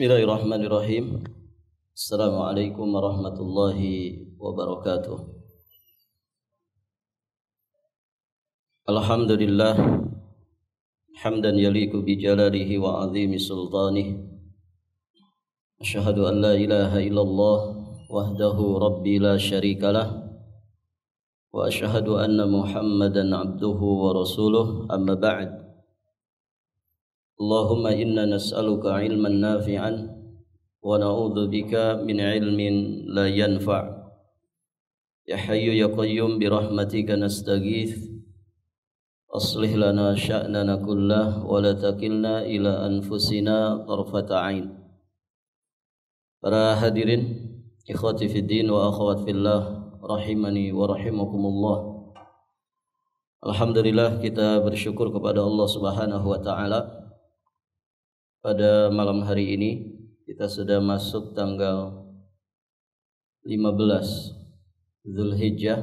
Bismillahirrahmanirrahim. Assalamualaikum warahmatullahi wabarakatuh. Alhamdulillah hamdan yaliku bi jalalihi wa azimi sultanih. Asyhadu an la ilaha illallah wahdahu rabbi la syarikalah wa asyhadu anna Muhammadan abduhu wa rasuluh, amma ba'd. Allahumma inna nas'aluka ilman nafi'an wa na'udzu bika min ilmin la yanfa'. Ya hayyu ya qayyum bi rahmatika nastaghits. Aslih lana sya'nana kullah wa la takilna ila anfusina tarfata 'ain. Para hadirin, ikhwati fid din wa akhwat fillah, rahimani wa rahimakumullah. Alhamdulillah, kita bersyukur kepada Allah Subhanahu wa taala. Pada malam hari ini kita sudah masuk tanggal 15 Zulhijjah,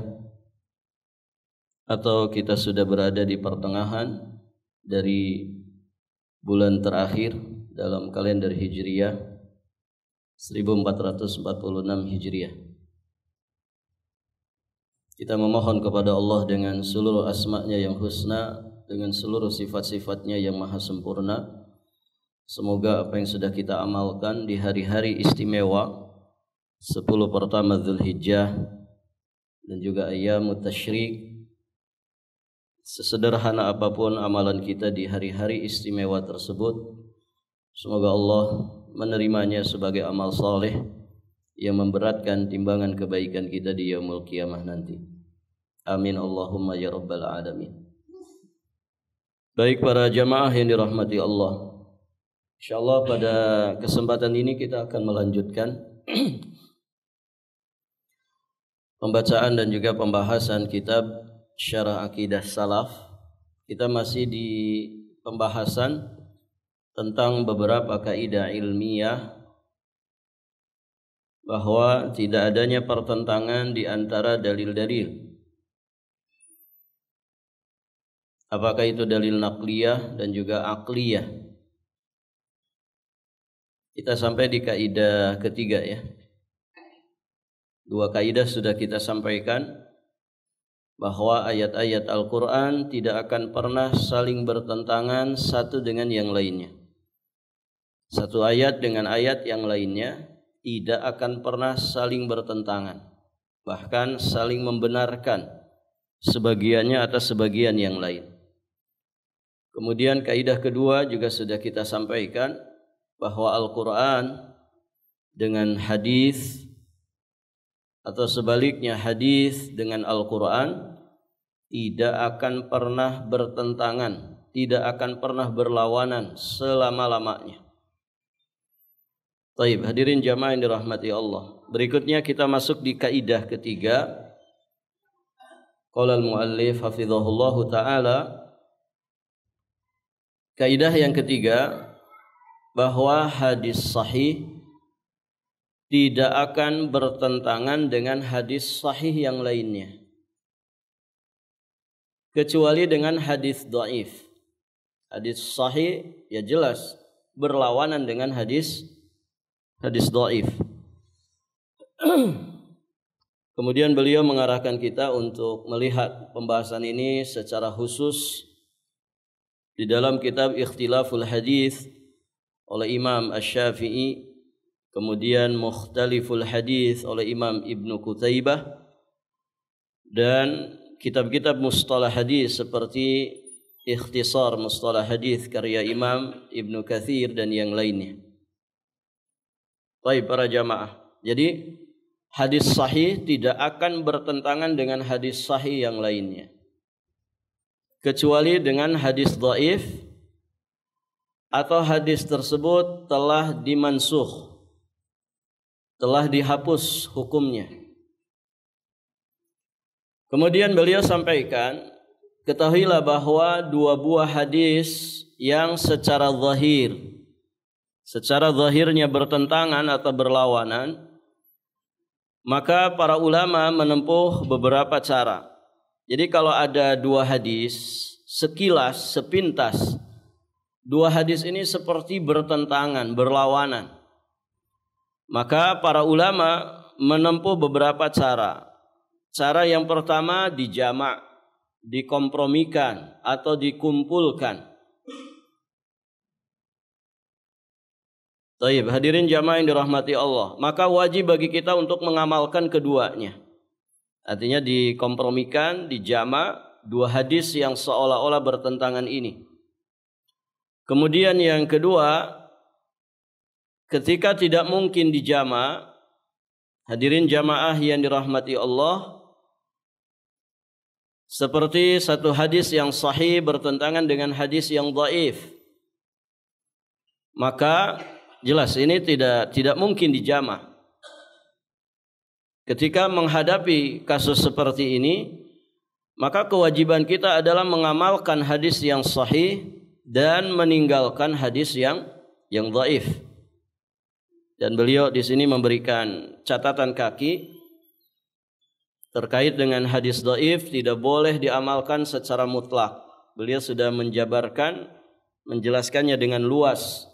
atau kita sudah berada di pertengahan dari bulan terakhir dalam kalender Hijriyah 1446 Hijriah. Kita memohon kepada Allah dengan seluruh asma-Nya yang husna, dengan seluruh sifat-sifatnya yang maha sempurna. Semoga apa yang sudah kita amalkan di hari-hari istimewa 10 pertama Zulhijjah dan juga ayyamut tasyrik, sesederhana apapun amalan kita di hari-hari istimewa tersebut, semoga Allah menerimanya sebagai amal saleh yang memberatkan timbangan kebaikan kita di yaumul qiyamah nanti. Amin Allahumma ya rabbal alamin. Baik para jamaah yang dirahmati Allah, insyaallah pada kesempatan ini kita akan melanjutkan pembacaan dan juga pembahasan kitab Syarah Aqidah Salaf. Kita masih di pembahasan tentang beberapa kaidah ilmiah bahwa tidak adanya pertentangan di antara dalil-dalil. Apakah itu dalil naqliyah dan juga aqliyah. Kita sampai di kaidah ketiga ya. Dua kaidah sudah kita sampaikan, bahwa ayat-ayat Al-Quran tidak akan pernah saling bertentangan satu dengan yang lainnya. Satu ayat dengan ayat yang lainnya tidak akan pernah saling bertentangan, bahkan saling membenarkan sebagiannya atas sebagian yang lain. Kemudian kaidah kedua juga sudah kita sampaikan, bahwa Al-Quran dengan hadis atau sebaliknya hadis dengan Al-Quran tidak akan pernah bertentangan, tidak akan pernah berlawanan selama-lamanya. Baik, hadirin jamaah yang dirahmati Allah. Berikutnya kita masuk di kaidah ketiga. Qala al-muallif hafizahullahu taala, kaidah yang ketiga, bahwa hadis sahih tidak akan bertentangan dengan hadis sahih yang lainnya, kecuali dengan hadis dhaif. Hadis sahih ya jelas berlawanan dengan hadis dhaif. Kemudian beliau mengarahkan kita untuk melihat pembahasan ini secara khusus di dalam kitab Ikhtilaful Hadis oleh Imam Asy-Syafi'i, kemudian Mukhtaliful Hadis oleh Imam Ibnu Qutaibah, dan kitab-kitab mustalah hadis seperti Ikhtisar Mustalah Hadis karya Imam Ibnu Katsir dan yang lainnya. Baik para jamaah, jadi hadis sahih tidak akan bertentangan dengan hadis sahih yang lainnya, kecuali dengan hadis dhaif atau hadis tersebut telah dimansukh, telah dihapus hukumnya. Kemudian beliau sampaikan, ketahuilah bahwa dua buah hadis yang secara zahirnya bertentangan atau berlawanan, maka para ulama menempuh beberapa cara. Jadi kalau ada dua hadis, sekilas, sepintas, dua hadis ini seperti bertentangan, berlawanan, Maka para ulama menempuh beberapa cara. Cara yang pertama dijamak, dikompromikan atau dikumpulkan. Taib, hadirin jamaah yang dirahmati Allah, maka wajib bagi kita untuk mengamalkan keduanya. Artinya dikompromikan, dijamak dua hadis yang seolah-olah bertentangan ini. Kemudian yang kedua, ketika tidak mungkin dijamak, hadirin jamaah yang dirahmati Allah, seperti satu hadis yang sahih bertentangan dengan hadis yang dhaif, maka jelas ini tidak mungkin dijamak. Ketika menghadapi kasus seperti ini, maka kewajiban kita adalah mengamalkan hadis yang sahih dan meninggalkan hadis yang dhaif. Dan beliau di sini memberikan catatan kaki terkait dengan hadis dhaif tidak boleh diamalkan secara mutlak. Beliau sudah menjelaskannya dengan luas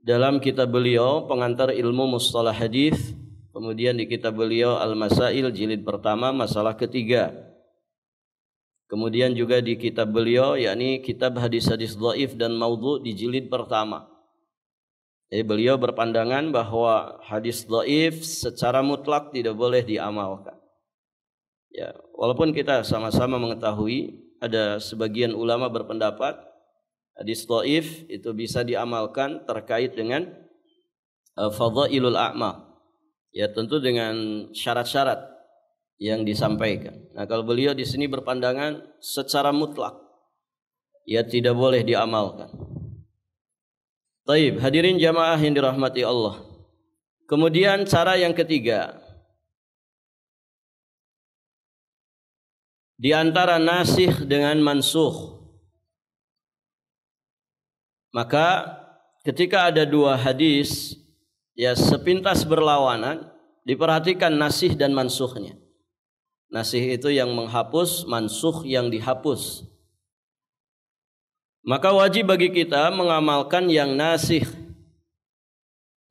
dalam kitab beliau Pengantar Ilmu Mustalah Hadis, kemudian di kitab beliau Al-Masail jilid pertama masalah ketiga. Kemudian juga di kitab beliau yakni kitab hadis-hadis dhaif dan maudhu di jilid pertama. Jadi beliau berpandangan bahwa hadis dhaif secara mutlak tidak boleh diamalkan. Ya, walaupun kita sama-sama mengetahui ada sebagian ulama berpendapat hadis dhaif itu bisa diamalkan terkait dengan fadhailul a'mal. Ya, tentu dengan syarat-syarat yang disampaikan. Nah, kalau beliau di sini berpandangan secara mutlak ya tidak boleh diamalkan. Taib, hadirin jamaah yang dirahmati Allah. Kemudian cara yang ketiga, di antara nasikh dengan mansukh. Maka ketika ada dua hadis ya sepintas berlawanan, diperhatikan nasikh dan mansukhnya. Nasikh itu yang menghapus, mansukh yang dihapus. Maka wajib bagi kita mengamalkan yang nasikh,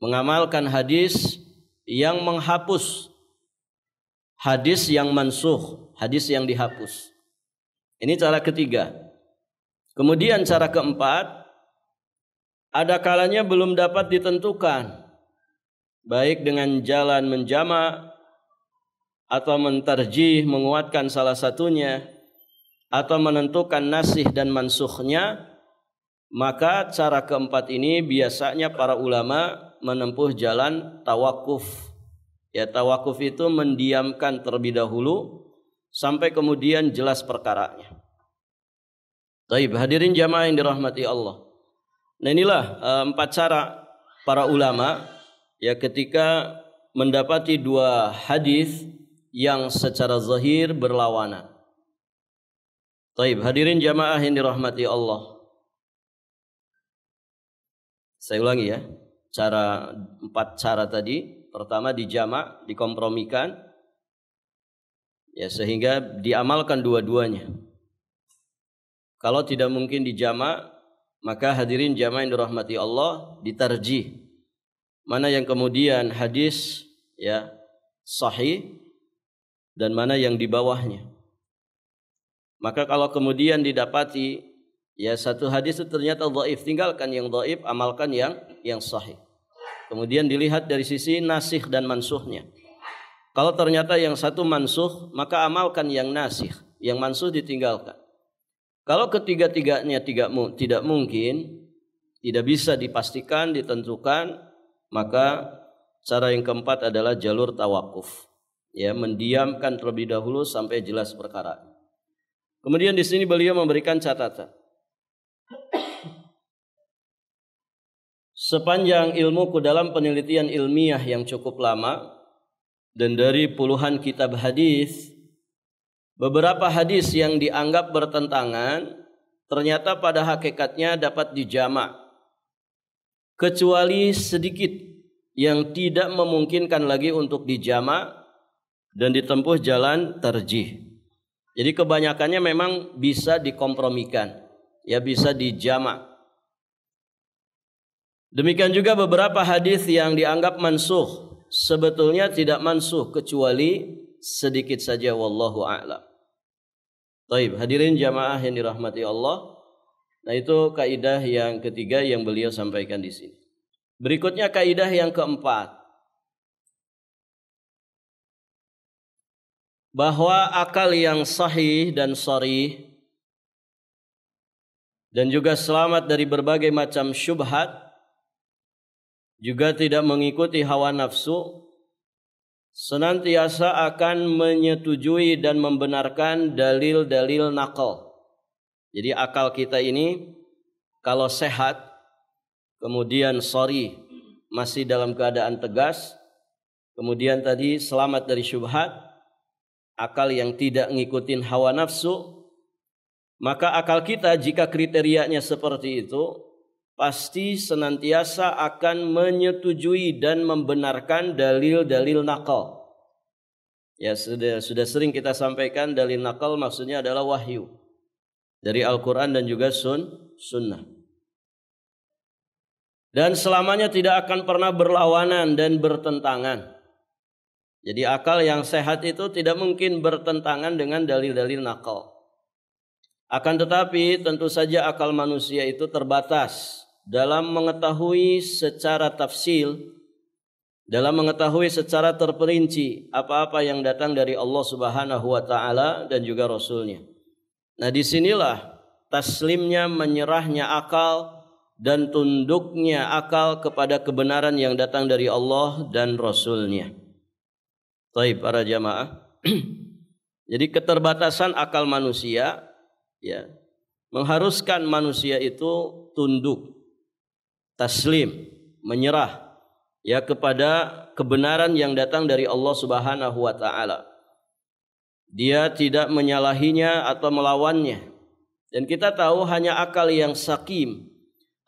mengamalkan hadis yang menghapus, hadis yang mansukh, hadis yang dihapus. Ini cara ketiga. Kemudian cara keempat, ada kalanya belum dapat ditentukan, baik dengan jalan menjamak atau mentarjih, menguatkan salah satunya, atau menentukan nasikh dan mansukhnya, maka cara keempat ini biasanya para ulama menempuh jalan tawakuf. Ya, tawakuf itu mendiamkan terlebih dahulu sampai kemudian jelas perkaranya. Baik, hadirin jamaah yang dirahmati Allah. Nah, inilah empat cara para ulama ya ketika mendapati dua hadis yang secara zahir berlawanan. Baik, hadirin jamaah yang dirahmati Allah. Saya ulangi ya, empat cara tadi. Pertama dijamak, dikompromikan, ya sehingga diamalkan dua-duanya. Kalau tidak mungkin dijamak, maka hadirin jamaah yang dirahmati Allah, ditarjih. Mana yang kemudian hadis ya sahih dan mana yang di bawahnya. Maka kalau kemudian didapati ya satu hadis itu ternyata dhaif, tinggalkan yang dhaif, amalkan yang sahih. Kemudian dilihat dari sisi nasikh dan mansukhnya. Kalau ternyata yang satu mansukh, maka amalkan yang nasikh, yang mansukh ditinggalkan. Kalau ketiga-tiganya tidak mungkin, tidak bisa dipastikan, ditentukan, maka cara yang keempat adalah jalur tawakuf. Ya, mendiamkan terlebih dahulu sampai jelas perkara. Kemudian di sini beliau memberikan catatan. Sepanjang ilmuku dalam penelitian ilmiah yang cukup lama dan dari puluhan kitab hadis, beberapa hadis yang dianggap bertentangan ternyata pada hakikatnya dapat dijamak, kecuali sedikit yang tidak memungkinkan lagi untuk dijamak dan ditempuh jalan tarjih. Jadi kebanyakannya memang bisa dikompromikan, ya bisa dijamak. Demikian juga beberapa hadis yang dianggap mansukh, sebetulnya tidak mansukh kecuali sedikit saja, wallahu a'lam. Baik, hadirin jamaah yang dirahmati Allah. Nah, itu kaidah yang ketiga yang beliau sampaikan di sini. Berikutnya kaidah yang keempat, bahwa akal yang sahih dan sharih dan juga selamat dari berbagai macam syubhat, juga tidak mengikuti hawa nafsu, senantiasa akan menyetujui dan membenarkan dalil-dalil nakal. Jadi akal kita ini kalau sehat, kemudian sharih, masih dalam keadaan tegas, kemudian tadi selamat dari syubhat, akal yang tidak ngikutin hawa nafsu, maka akal kita jika kriterianya seperti itu, pasti senantiasa akan menyetujui dan membenarkan dalil-dalil nakal. Ya, sudah sering kita sampaikan, dalil nakal maksudnya adalah wahyu dari Al-Quran dan juga sunnah. Dan selamanya tidak akan pernah berlawanan dan bertentangan. Jadi akal yang sehat itu tidak mungkin bertentangan dengan dalil-dalil nakal. Akan tetapi tentu saja akal manusia itu terbatas dalam mengetahui secara tafsil, dalam mengetahui secara terperinci apa-apa yang datang dari Allah Subhanahu wa taala dan juga Rasulnya. Nah, disinilah taslimnya, menyerahnya akal dan tunduknya akal kepada kebenaran yang datang dari Allah dan Rasulnya. Baik para jamaah. Jadi keterbatasan akal manusia ya mengharuskan manusia itu tunduk, taslim, menyerah ya kepada kebenaran yang datang dari Allah Subhanahu wa taala. Dia tidak menyalahinya atau melawannya. Dan kita tahu hanya akal yang sakim,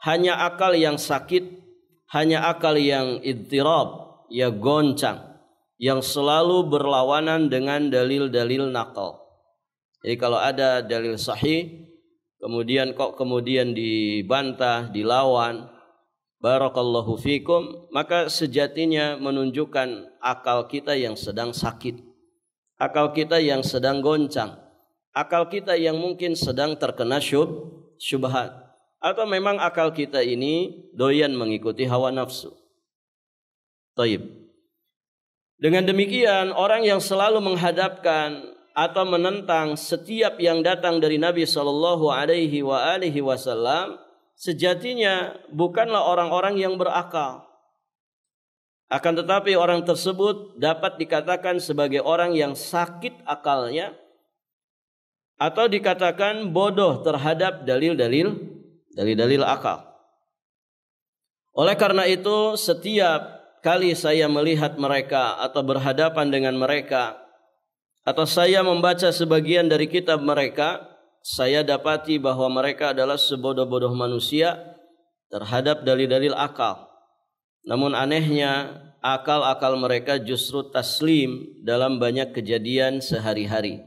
hanya akal yang sakit, hanya akal yang idtirab, ya goncang, yang selalu berlawanan dengan dalil-dalil nakal. Jadi kalau ada dalil sahih, kemudian dibantah, dilawan, barakallahu fikum, maka sejatinya menunjukkan akal kita yang sedang sakit, akal kita yang sedang goncang, akal kita yang mungkin sedang terkena syubhat, atau memang akal kita ini doyan mengikuti hawa nafsu. Taib. Dengan demikian, orang yang selalu menghadapkan atau menentang setiap yang datang dari Nabi sallallahu alaihi wasallam, sejatinya bukanlah orang-orang yang berakal. Akan tetapi orang tersebut dapat dikatakan sebagai orang yang sakit akalnya, atau dikatakan bodoh terhadap dalil-dalil akal. Oleh karena itu, setiap kali saya melihat mereka atau berhadapan dengan mereka, atau saya membaca sebagian dari kitab mereka, saya dapati bahwa mereka adalah sebodoh-bodoh manusia terhadap dalil-dalil akal. Namun anehnya, akal-akal mereka justru taslim dalam banyak kejadian sehari-hari.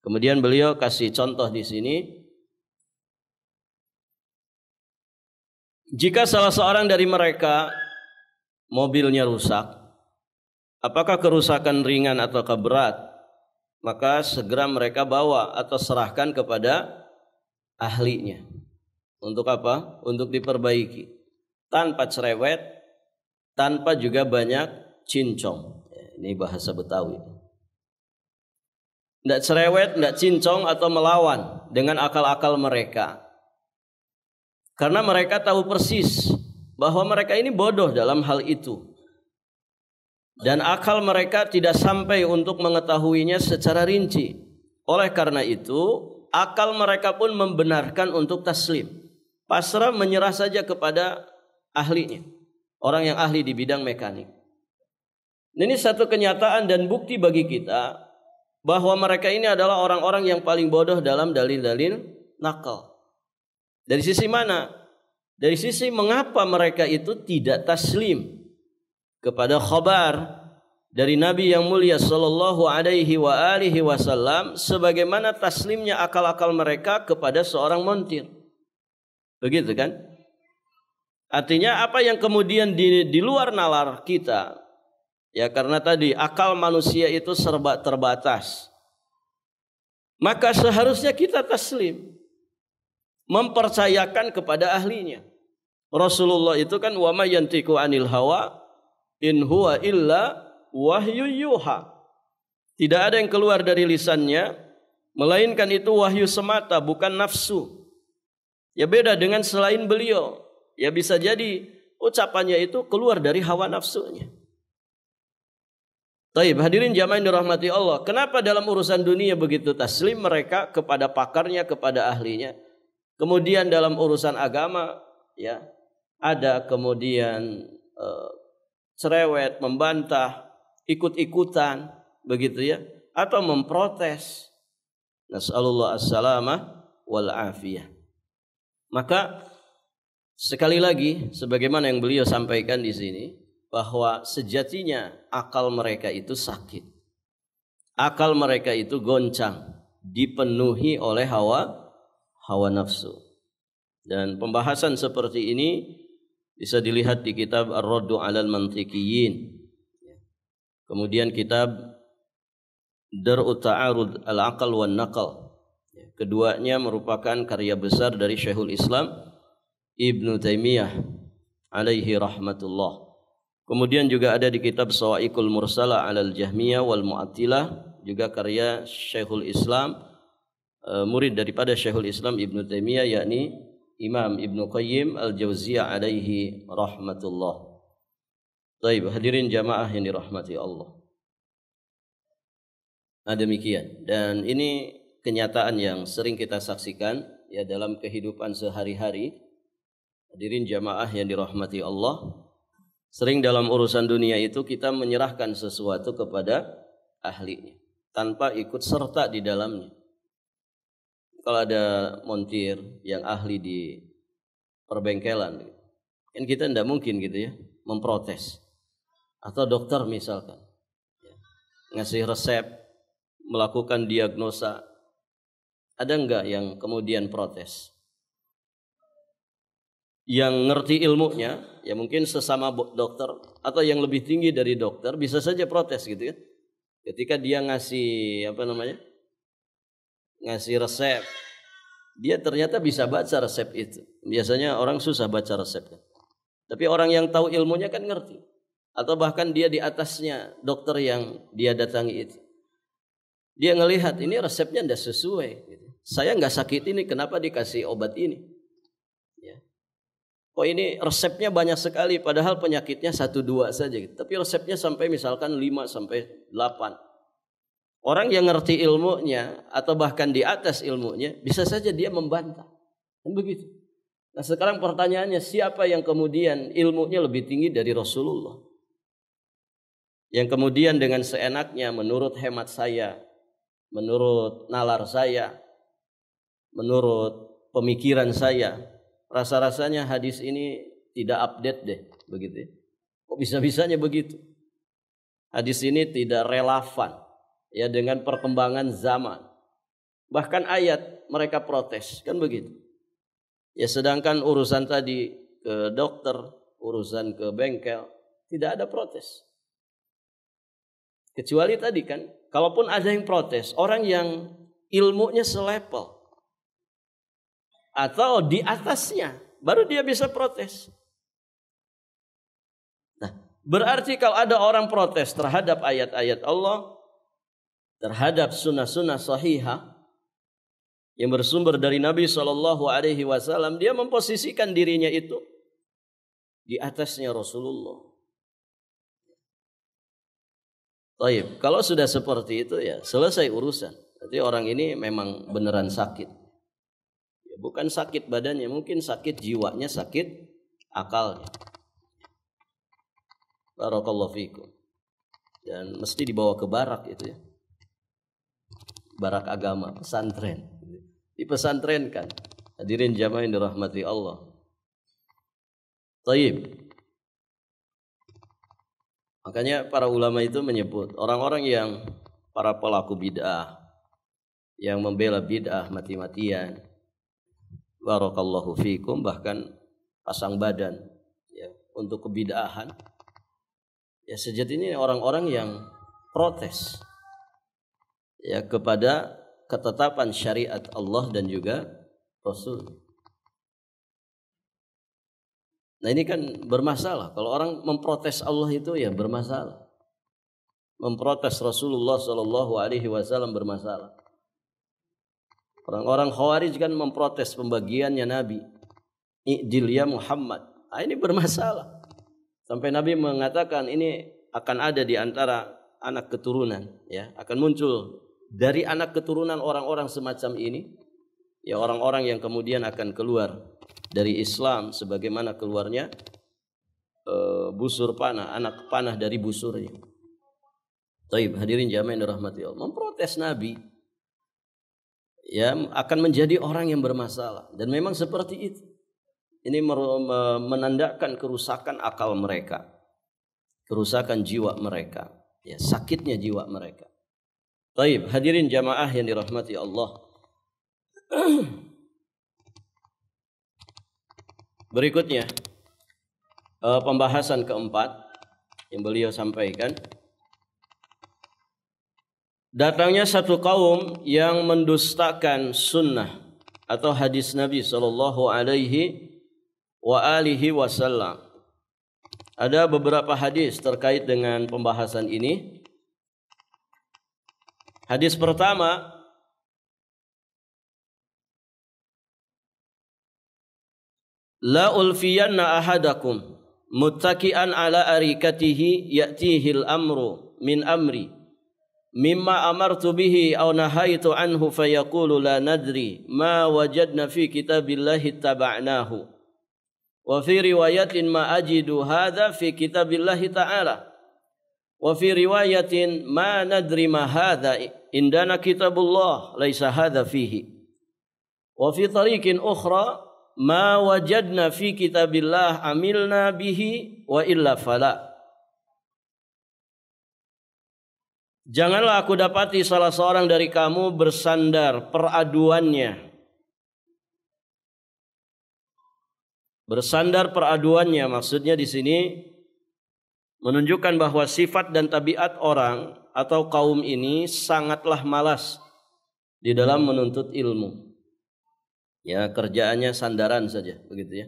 Kemudian beliau kasih contoh di sini. Jika salah seorang dari mereka mobilnya rusak, apakah kerusakan ringan atau berat, maka segera mereka bawa atau serahkan kepada ahlinya. Untuk apa? Untuk diperbaiki. Tanpa cerewet, tanpa juga banyak cincong. Ini bahasa Betawi. Tidak cerewet, tidak cincong atau melawan dengan akal-akal mereka. Karena mereka tahu persis bahwa mereka ini bodoh dalam hal itu. Dan akal mereka tidak sampai untuk mengetahuinya secara rinci. Oleh karena itu, akal mereka pun membenarkan untuk taslim. Pasrah, menyerah saja kepada ahlinya. Orang yang ahli di bidang mekanik. Ini satu kenyataan dan bukti bagi kita bahwa mereka ini adalah orang-orang yang paling bodoh dalam dalil-dalil nakal. Dari sisi mana? Dari sisi mengapa mereka itu tidak taslim kepada khabar dari Nabi yang mulia sallallahu alaihi wasallam, sebagaimana taslimnya akal-akal mereka kepada seorang montir. Begitu kan? Artinya apa yang kemudian di luar nalar kita, ya karena tadi akal manusia itu serba terbatas, maka seharusnya kita taslim, mempercayakan kepada ahlinya. Rasulullah itu kan wa may yantiqu anil hawa in huwa illa wahyu yuha. Tidak ada yang keluar dari lisannya melainkan itu wahyu semata, bukan nafsu. Ya beda dengan selain beliau. Ya bisa jadi ucapannya itu keluar dari hawa nafsunya. Taib, hadirin jamaah yang dirahmati Allah. Kenapa dalam urusan dunia begitu taslim mereka kepada pakarnya, kepada ahlinya? Kemudian dalam urusan agama, ya ada kemudian cerewet, membantah, ikut-ikutan, begitu ya, atau memprotes. Nas'alullah as-salamah wal afiyah. Maka sekali lagi, sebagaimana yang beliau sampaikan di sini, bahwa sejatinya akal mereka itu sakit. Akal mereka itu goncang, dipenuhi oleh hawa nafsu. Dan pembahasan seperti ini bisa dilihat di kitab Ar-Raddu 'alal Mantiqiyyin. Kemudian kitab Dar'u Ta'arud al-Aqal wan Naqal. Keduanya merupakan karya besar dari Syekhul Islam Ibnu Taimiyah alaihi rahmatullah. Kemudian juga ada di kitab Sawa'iqul Mursalah 'alal Jahmiyah wal Mu'attilah, juga karya Syekhul Islam, murid daripada Syekhul Islam Ibnu Taimiyah, yakni Imam Ibnu Qayyim al-Jauziyah alaihi rahmatullah. Baik, hadirin jamaah yang dirahmati Allah. Nah, demikian. Dan ini kenyataan yang sering kita saksikan ya dalam kehidupan sehari-hari. Hadirin jamaah yang dirahmati Allah. Sering dalam urusan dunia itu kita menyerahkan sesuatu kepada ahlinya tanpa ikut serta di dalamnya. Kalau ada montir yang ahli di perbengkelan, kan kita tidak mungkin gitu ya memprotes. Atau dokter misalkan ngasih resep, melakukan diagnosa, ada enggak yang kemudian protes? Yang ngerti ilmunya, ya mungkin sesama dokter atau yang lebih tinggi dari dokter bisa saja protes gitu ya. Ketika dia ngasih ngasih resep, dia ternyata bisa baca resep itu. Biasanya orang susah baca resep kan. Tapi orang yang tahu ilmunya kan ngerti. Atau bahkan dia di atasnya dokter yang dia datangi itu. Dia ngelihat ini resepnya tidak sesuai. Saya nggak sakit ini, kenapa dikasih obat ini? Ya. Oh ini resepnya banyak sekali, padahal penyakitnya 1-2 saja. Tapi resepnya sampai misalkan 5-8. Orang yang ngerti ilmunya atau bahkan di atas ilmunya bisa saja dia membantah. Kan begitu. Nah sekarang pertanyaannya, siapa yang kemudian ilmunya lebih tinggi dari Rasulullah? Yang kemudian dengan seenaknya menurut hemat saya, menurut nalar saya, menurut pemikiran saya, rasa-rasanya hadis ini tidak update deh, begitu. Kok bisa-bisanya begitu? Hadis ini tidak relevan ya dengan perkembangan zaman. Bahkan ayat mereka protes, kan begitu. Ya sedangkan urusan tadi ke dokter, urusan ke bengkel, tidak ada protes. Kecuali tadi kan, kalaupun ada yang protes, orang yang ilmunya selevel atau di atasnya, baru dia bisa protes. Nah, berarti kalau ada orang protes terhadap ayat-ayat Allah, terhadap sunnah-sunnah sahihah yang bersumber dari Nabi SAW, dia memposisikan dirinya itu di atasnya Rasulullah. Baik, kalau sudah seperti itu ya selesai urusan. Jadi orang ini memang beneran sakit. Ya, bukan sakit badannya, mungkin sakit jiwanya, sakit akalnya. Barakallahu fikum. Dan mesti dibawa ke barak itu ya. Barak agama, pesantren. Dipesantrenkan. Hadirin jamaah yang dirahmati Allah. Taib. Makanya para ulama itu menyebut orang-orang yang para pelaku bid'ah, yang membela bid'ah mati-matian, barakallahu fikum, bahkan pasang badan untuk kebid'ahan. Ya sejatinya orang-orang yang protes ya kepada ketetapan syariat Allah dan juga Rasul. Nah ini kan bermasalah. Kalau orang memprotes Allah itu ya bermasalah. Memprotes Rasulullah Shallallahu Alaihi Wasallam bermasalah. Orang-orang Khawarij kan memprotes pembagiannya Nabi. I'dil ya Muhammad. Nah, ini bermasalah. Sampai Nabi mengatakan ini akan ada di antara anak keturunan, ya, akan muncul dari anak keturunan orang-orang semacam ini, ya orang-orang yang kemudian akan keluar dari Islam sebagaimana keluarnya busur panah, anak panah dari busurnya. Taib, hadirin jamaah yang dirahmati Allah, memprotes Nabi ya akan menjadi orang yang bermasalah, dan memang seperti itu. Ini menandakan kerusakan akal mereka, kerusakan jiwa mereka, ya sakitnya jiwa mereka. Taib, hadirin jamaah yang dirahmati Allah. Berikutnya pembahasan keempat yang beliau sampaikan, datangnya satu kaum yang mendustakan sunnah atau hadis Nabi sallallahu alaihi wa alihi wasallam. Ada beberapa hadis terkait dengan pembahasan ini. Hadis pertama, la ulfiyanna ahadakum muttaki'an ala arikatihi ya'tihil amru min amri mimma amartu bihi aw nahaitu anhu fayaqulu la nadri ma wajadna fi kitabillahi taba'nahu wa fi riwayatin ma ajidu hadha fi kitabillahi ta'ala wa fi riwayatin ma nadri ma hadha indana kitabullah laisa hadha fihi wa fi tariqin ukhra ma wajadna fi kitabillah amilna bihi wa illa fala. Janganlah aku dapati salah seorang dari kamu bersandar peraduannya. Bersandar peraduannya maksudnya di sini menunjukkan bahwa sifat dan tabiat orang atau kaum ini sangatlah malas di dalam menuntut ilmu. Ya, kerjaannya sandaran saja, begitu ya.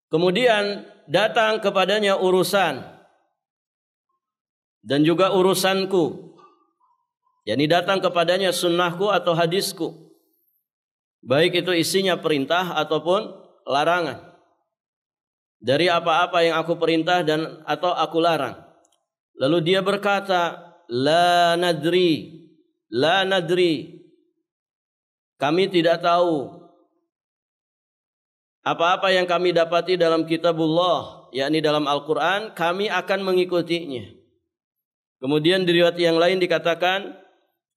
Kemudian datang kepadanya urusan dan juga urusanku. yakni datang kepadanya sunnahku atau hadisku. Baik itu isinya perintah ataupun larangan. Dari apa-apa yang aku perintah dan atau aku larang. Lalu dia berkata, la nadri, la nadri. Kami tidak tahu apa-apa yang kami dapati dalam kitabullah, yakni dalam Al-Quran, kami akan mengikutinya. Kemudian di riwayat yang lain dikatakan,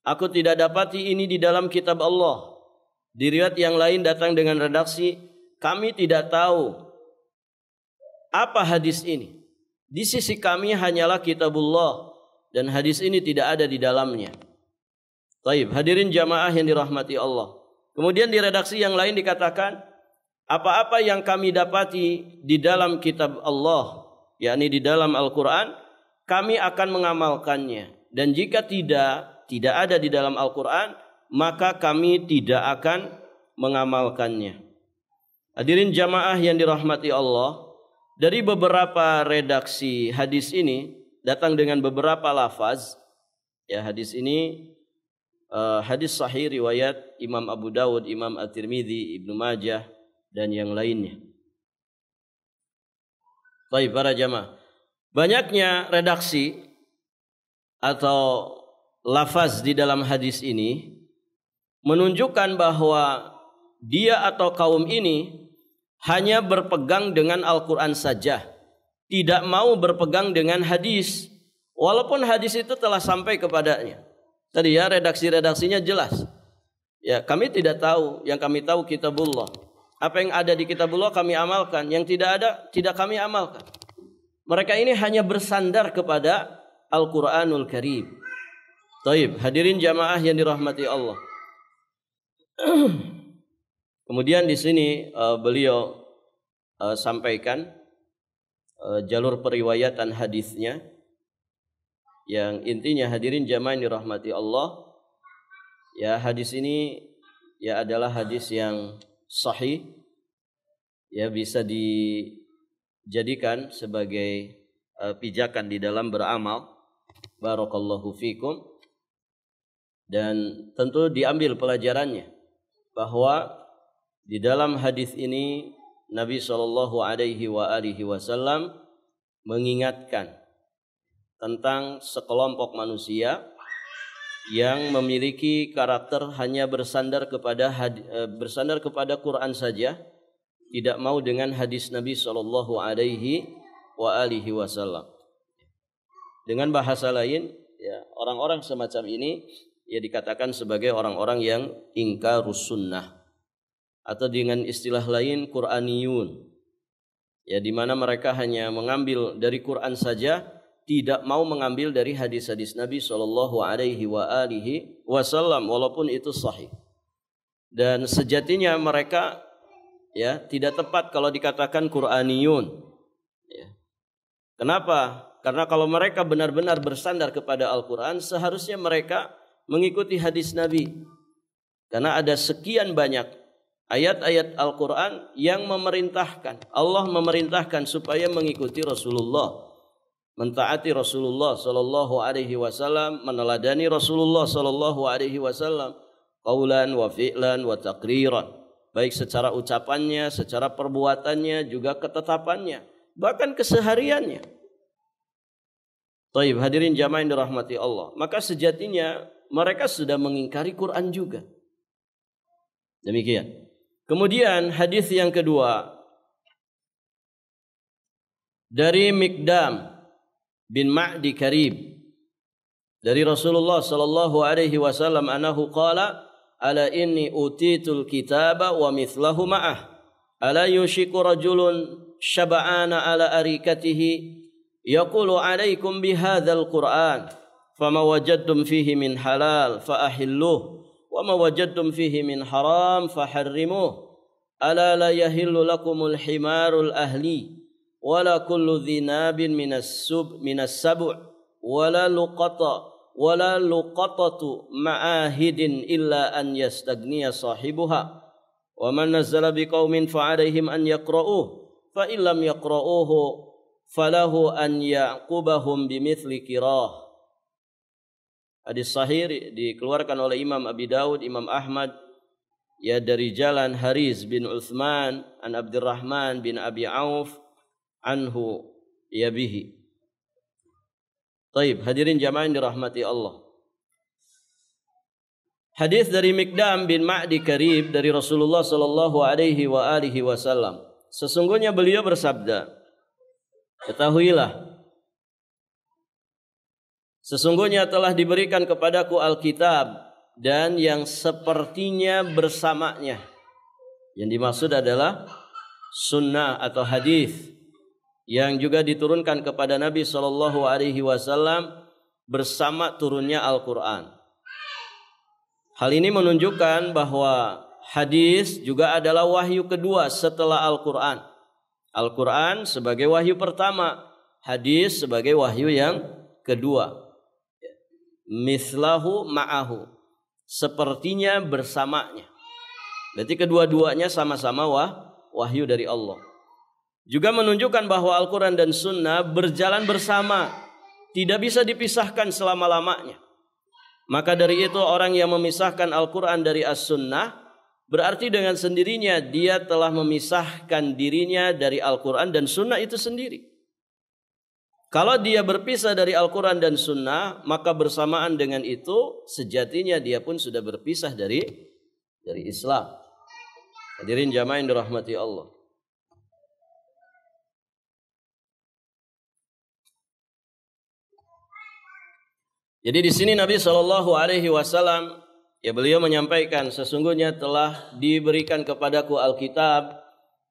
aku tidak dapati ini di dalam kitab Allah. Di riwayat yang lain datang dengan redaksi, kami tidak tahu apa hadis ini. Di sisi kami hanyalah kitabullah dan hadis ini tidak ada di dalamnya. Taib, hadirin jamaah yang dirahmati Allah. Kemudian di redaksi yang lain dikatakan, apa-apa yang kami dapati di dalam kitab Allah, yakni di dalam Al-Quran, kami akan mengamalkannya. Dan jika tidak ada di dalam Al-Quran, maka kami tidak akan mengamalkannya. Hadirin jamaah yang dirahmati Allah, dari beberapa redaksi hadis ini datang dengan beberapa lafaz. Ya, hadis ini hadis sahih riwayat Imam Abu Dawud, Imam At-Tirmidzi, Ibnu Majah dan yang lainnya. Baik para jamaah, banyaknya redaksi atau lafaz di dalam hadis ini menunjukkan bahwa dia atau kaum ini hanya berpegang dengan Al-Quran saja, tidak mau berpegang dengan hadis, walaupun hadis itu telah sampai kepadanya. Tadi ya redaksi-redaksinya jelas. Ya, kami tidak tahu, yang kami tahu kitabullah. Apa yang ada di kitabullah kami amalkan, yang tidak ada tidak kami amalkan. Mereka ini hanya bersandar kepada Al-Quranul Karim. Taib, hadirin jamaah yang dirahmati Allah. Kemudian di sini beliau sampaikan jalur periwayatan hadisnya, yang intinya hadirin jamaah yang dirahmati Allah, ya hadis ini ya adalah hadis yang sahih, ya bisa dijadikan sebagai pijakan di dalam beramal. Barakallahu fikum. Dan tentu diambil pelajarannya bahwa di dalam hadis ini Nabi SAW mengingatkan tentang sekelompok manusia yang memiliki karakter hanya bersandar kepada Quran saja, tidak mau dengan hadis Nabi SAW. Dengan bahasa lain, ya, orang-orang semacam ini ya dikatakan sebagai orang-orang yang ingkarus sunnah, atau dengan istilah lain Quraniyun, ya, di mana mereka hanya mengambil dari Quran saja, tidak mau mengambil dari hadis-hadis Nabi SAW walaupun itu sahih. Dan sejatinya mereka ya tidak tepat kalau dikatakan Quraniyun. Ya. Kenapa? Karena kalau mereka benar-benar bersandar kepada Al-Quran, seharusnya mereka mengikuti hadis Nabi. Karena ada sekian banyak ayat-ayat Al-Quran yang memerintahkan, Allah memerintahkan supaya mengikuti Rasulullah, mentaati Rasulullah sallallahu alaihi wasallam, meneladani Rasulullah sallallahu alaihi wasallam qaulan wa fi'lan wa taqriran, baik secara ucapannya, secara perbuatannya, juga ketetapannya, bahkan kesehariannya. Taib, hadirin jamaah yang dirahmati Allah, maka sejatinya mereka sudah mengingkari Quran juga. Demikian. Kemudian hadis yang kedua dari Miqdam bin Ma'di Karib dari Rasulullah sallallahu alaihi wasallam annahu qala ala inni utitul kitaba wa mithlahu ma'ah ala yushiku rajulun syaba'ana ala arikatihi yaqulu alaikum bihadzal Qur'an fama wajadtum fihi min halal fa ahilluh wa ma wajadtum fihi min haram fa harrimuh ala la yahillu lakumul himarul ahli wala kullu dhinabin minas sabu' wala luqatatu ma'ahidin illa an yastagniya sahibuha wa man nazzala biqaumin fa alaihim an yaqra'uhu fa illam yaqra'uhu falahu an ya'qubahum bimithli qirah. Hadis sahih dikeluarkan oleh Imam Abi Daud, Imam Ahmad, ya, dari jalan Haris bin Utsman an Abdurrahman bin Abi Auf anhu ya bihi. Taib, hadirin jamaah yang dirahmati Allah. Hadis dari Miqdam bin Ma'di Karib dari Rasulullah sallallahu alaihi wasallam. Sesungguhnya beliau bersabda, ketahuilah, sesungguhnya telah diberikan kepadaku Alkitab dan yang sepertinya bersamanya. Yang dimaksud adalah sunnah atau hadis yang juga diturunkan kepada Nabi SAW bersama turunnya Al-Quran. Hal ini menunjukkan bahwa hadis juga adalah wahyu kedua setelah Al-Quran. Al-Quran sebagai wahyu pertama, hadis sebagai wahyu yang kedua. Mislahu ma'ahu, sepertinya bersamanya. Berarti kedua-duanya sama-sama wahyu dari Allah. Juga menunjukkan bahwa Al-Quran dan Sunnah berjalan bersama, tidak bisa dipisahkan selama-lamanya. Maka dari itu orang yang memisahkan Al-Quran dari As-Sunnah, berarti dengan sendirinya dia telah memisahkan dirinya dari Al-Quran dan Sunnah itu sendiri. Kalau dia berpisah dari Al-Quran dan Sunnah, maka bersamaan dengan itu sejatinya dia pun sudah berpisah dari Islam. Hadirin jamaah yang dirahmati Allah. Jadi di sini Nabi SAW ya beliau menyampaikan, sesungguhnya telah diberikan kepadaku Alkitab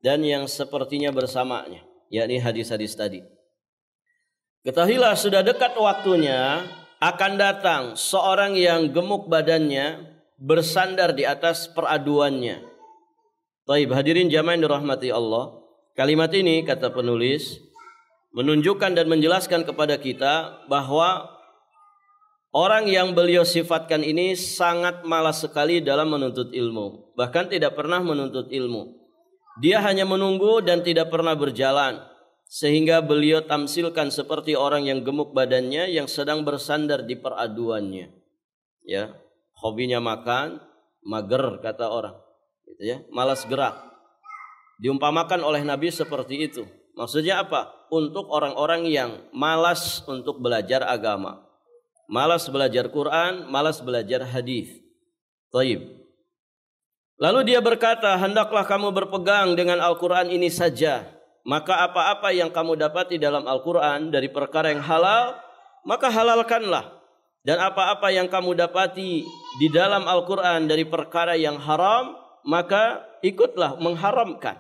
dan yang sepertinya bersamanya, yakni hadis-hadis tadi. Ketahuilah sudah dekat waktunya akan datang seorang yang gemuk badannya bersandar di atas peraduannya. Taib, hadirin jamaah yang dirahmati Allah. Kalimat ini kata penulis menunjukkan dan menjelaskan kepada kita bahwa orang yang beliau sifatkan ini sangat malas sekali dalam menuntut ilmu. Bahkan tidak pernah menuntut ilmu. Dia hanya menunggu dan tidak pernah berjalan. Sehingga beliau tamsilkan seperti orang yang gemuk badannya yang sedang bersandar di peraduannya. Ya, hobinya makan, mager kata orang. Gitu ya, malas gerak. Diumpamakan oleh Nabi seperti itu. Maksudnya apa? Untuk orang-orang yang malas untuk belajar agama. Malas belajar Quran, malas belajar hadis. Taib. Lalu dia berkata, hendaklah kamu berpegang dengan Al-Quran ini saja. Maka apa-apa yang kamu dapati dalam Al-Quran dari perkara yang halal, maka halalkanlah. Dan apa-apa yang kamu dapati di dalam Al-Quran dari perkara yang haram, maka ikutlah mengharamkan.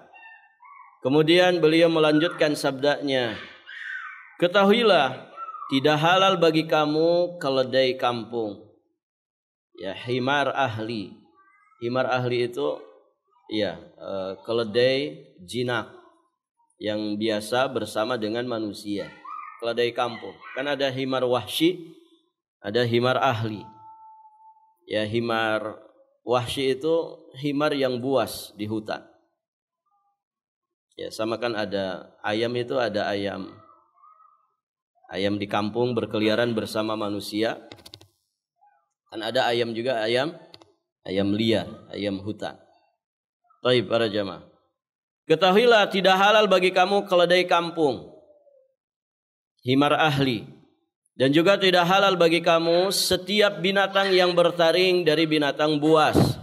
Kemudian beliau melanjutkan sabdanya, ketahuilah tidak halal bagi kamu keledai kampung. Ya, himar ahli. Himar ahli itu ya keledai jinak yang biasa bersama dengan manusia. Keledai kampung. Kan ada himar wahsy, ada himar ahli. Ya, himar wahsy itu himar yang buas di hutan. Ya, sama kan ada ayam itu ada ayam di kampung berkeliaran bersama manusia. Kan ada ayam juga ayam liar, ayam hutan. Baik para jamaah. Ketahuilah tidak halal bagi kamu keledai kampung, himar ahli. Dan juga tidak halal bagi kamu setiap binatang yang bertaring dari binatang buas.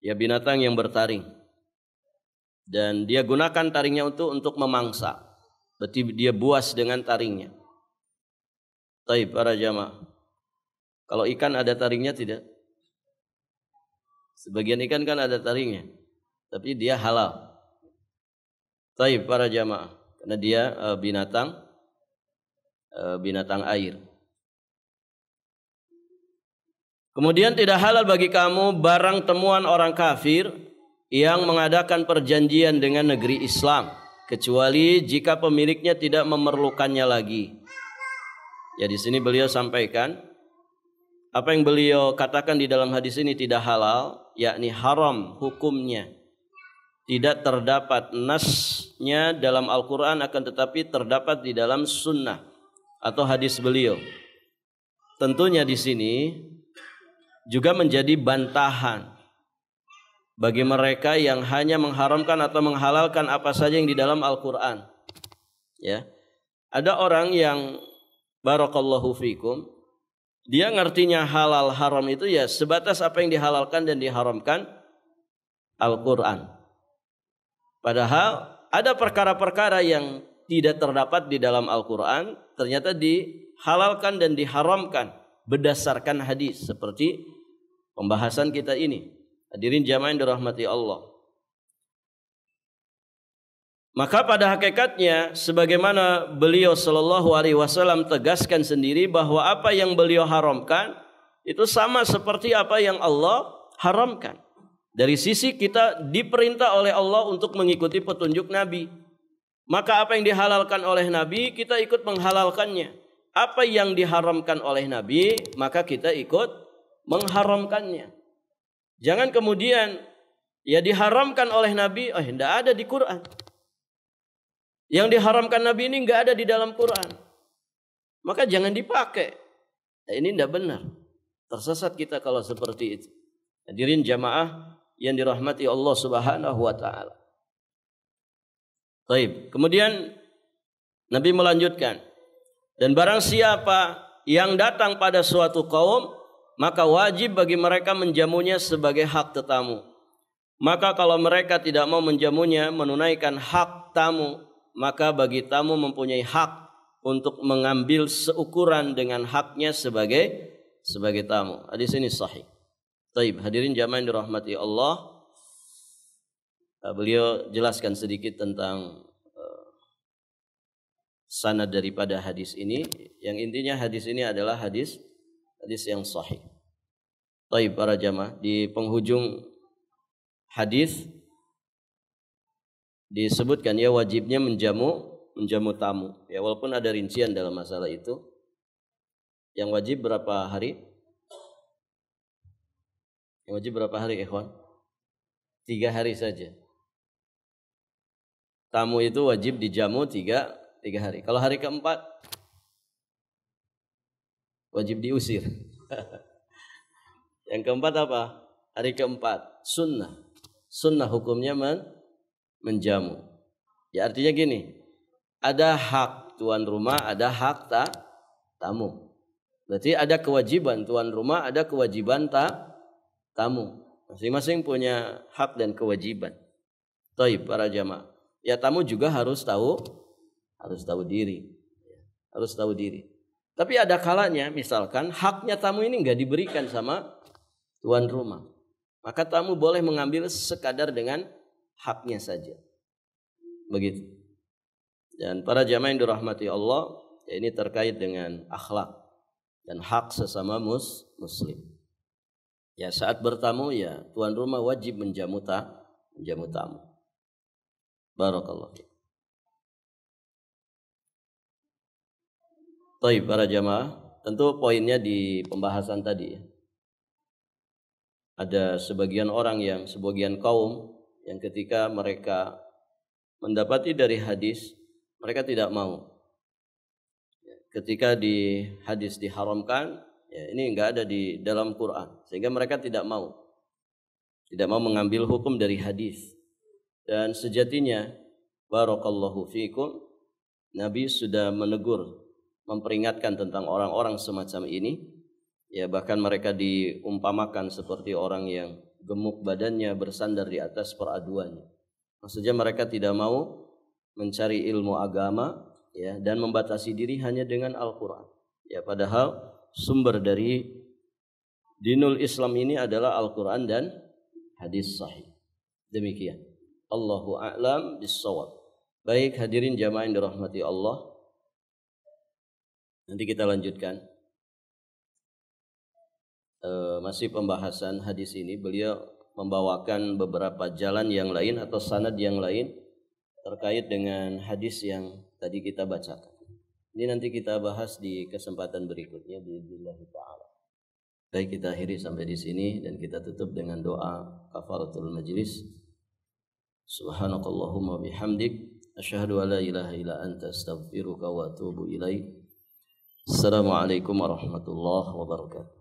Ya, binatang yang bertaring. Dan dia gunakan taringnya untuk memangsa. Berarti dia buas dengan taringnya. Taib para jamaah. Kalau ikan ada taringnya tidak? Sebagian ikan kan ada taringnya. Tapi dia halal. Taib para jamaah. Karena dia binatang air. Kemudian tidak halal bagi kamu barang temuan orang kafir yang mengadakan perjanjian dengan negeri Islam, kecuali jika pemiliknya tidak memerlukannya lagi. Ya, di sini beliau sampaikan apa yang beliau katakan di dalam hadis ini tidak halal, yakni haram hukumnya. Tidak terdapat nasnya dalam Al-Quran, akan tetapi terdapat di dalam sunnah atau hadis beliau. Tentunya di sini juga menjadi bantahan bagi mereka yang hanya mengharamkan atau menghalalkan apa saja yang di dalam Al-Quran. Ya, ada orang yang barakallahu fikum, dia ngertinya halal haram itu ya sebatas apa yang dihalalkan dan diharamkan Al-Quran. Padahal ada perkara-perkara yang tidak terdapat di dalam Al-Quran ternyata dihalalkan dan diharamkan berdasarkan hadis, seperti pembahasan kita ini. Hadirin jamaah yang dirahmati Allah. Maka pada hakikatnya sebagaimana beliau sallallahu alaihi wasallam tegaskan sendiri bahwa apa yang beliau haramkan itu sama seperti apa yang Allah haramkan. Dari sisi kita diperintah oleh Allah untuk mengikuti petunjuk Nabi. Maka apa yang dihalalkan oleh Nabi kita ikut menghalalkannya. Apa yang diharamkan oleh Nabi maka kita ikut mengharamkannya. Jangan kemudian ya diharamkan oleh Nabi, tidak ada di Quran. Yang diharamkan Nabi ini enggak ada di dalam Quran. Maka jangan dipakai. Nah, ini tidak benar. Tersesat kita kalau seperti itu. Hadirin jamaah yang dirahmati Allah Subhanahu wa taala. Baik, kemudian Nabi melanjutkan, dan barang siapa yang datang pada suatu kaum, maka wajib bagi mereka menjamunya sebagai hak tetamu. Maka kalau mereka tidak mau menjamunya, menunaikan hak tamu, maka bagi tamu mempunyai hak untuk mengambil seukuran dengan haknya sebagai tamu. Hadis ini sahih. Taib, hadirin jamaah yang dirahmati Allah. Beliau jelaskan sedikit tentang sanad daripada hadis ini. Yang intinya hadis ini adalah hadis yang sahih. Baik para jamaah, di penghujung hadis disebutkan ya wajibnya menjamu menjamu tamu. Ya, walaupun ada rincian dalam masalah itu. Yang wajib berapa hari? Yang wajib berapa hari, ikhwan? 3 hari saja. Tamu itu wajib dijamu 3 hari. Kalau hari keempat wajib diusir. Yang keempat apa? Hari keempat sunnah. Sunnah hukumnya menjamu. Ya artinya gini, ada hak tuan rumah, ada hak tamu. Berarti ada kewajiban tuan rumah, ada kewajiban tamu. Masing-masing punya hak dan kewajiban. Taib para jamaah. Ya tamu juga harus tahu diri. Harus tahu diri. Tapi ada kalanya misalkan haknya tamu ini enggak diberikan sama tuan rumah. Maka tamu boleh mengambil sekadar dengan haknya saja. Begitu. Dan para jamaah yang dirahmati Allah, ya ini terkait dengan akhlak dan hak sesama muslim. Ya saat bertamu ya tuan rumah wajib menjamu tamu. Barakallahu fiik. Baik para jamaah, tentu poinnya di pembahasan tadi ya. Ada sebagian kaum yang ketika mereka mendapati dari hadis, mereka tidak mau. Ketika di hadis diharamkan, ya ini enggak ada di dalam Quran, sehingga mereka tidak mau mengambil hukum dari hadis. Dan sejatinya, barakallahu fiikum, Nabi sudah menegur, memperingatkan tentang orang-orang semacam ini. Ya bahkan mereka diumpamakan seperti orang yang gemuk badannya bersandar di atas peraduannya. Maksudnya mereka tidak mau mencari ilmu agama ya dan membatasi diri hanya dengan Al-Qur'an. Ya padahal sumber dari dinul Islam ini adalah Al-Qur'an dan hadis sahih. Demikian. Allahu a'lam bis-shawab. Baik hadirin jamaah yang dirahmati Allah. Nanti kita lanjutkan. Masih pembahasan hadis ini, beliau membawakan beberapa jalan yang lain atau sanad yang lain terkait dengan hadis yang tadi kita bacakan. Ini nanti kita bahas di kesempatan berikutnya biidznillah taala. Baik, kita akhiri sampai di sini dan kita tutup dengan doa kafaratul majlis. Subhanakallahumma bihamdik asyhadu an la ilaha illa anta astaghfiruka wa atubu ilaik. Assalamualaikum warahmatullahi wabarakatuh.